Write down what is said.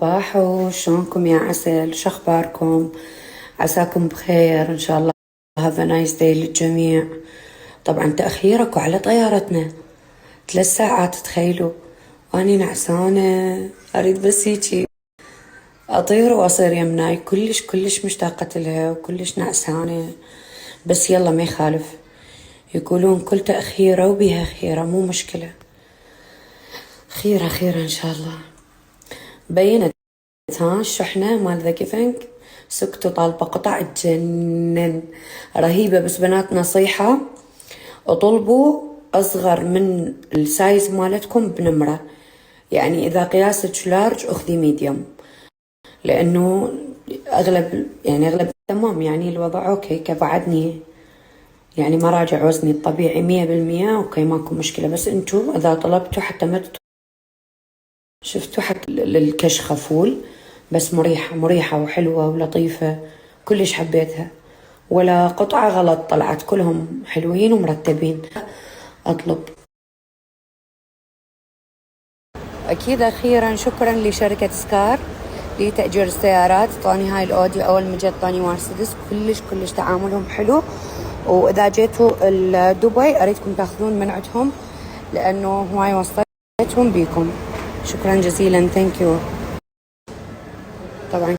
باحو، شلونكم يا عسل؟ شخباركم؟ عساكم بخير إن شاء الله. have a nice day للجميع. طبعا تأخيركم على طيارتنا 3 ساعات، تخيلوا. وأني نعسانة، أريد بس هيجي أطير وأصير يمناي. كلش مشتاقة لها وكلش نعسانة، بس يلا ما يخالف. يقولون كل تأخيرة وبيها خيرة، مو مشكلة. خيرة إن شاء الله. بينت الشحنة مال ذا جيفنج، سكتوا طالبة قطع تجنن رهيبة. بس بنات نصيحة، اطلبوا أصغر من السايز مالتكم بنمرة. يعني إذا قياسك لارج أخذي ميديوم، لأنه أغلب تمام. يعني الوضع أوكي كبعدني، يعني ما راجع وزني الطبيعي 100%. أوكي ماكو مشكلة، بس انتو إذا طلبتوا حتى ما شفتوا حق الكشخة فول، بس مريحة وحلوة ولطيفة، كلش حبيتها. ولا قطعة غلط طلعت، كلهم حلوين ومرتبين. أطلب أكيد. أخيرا شكرا لشركة سكار لتأجير السيارات. طاني هاي الأودي، أول ما جت طاني مرسيدس. كلش تعاملهم حلو. وإذا جيتوا دبي أريدكم تاخذون من عندهم، لأنه هواي وصلتهم بيكم. شكرا جزيلا، ثانك يو. طبعا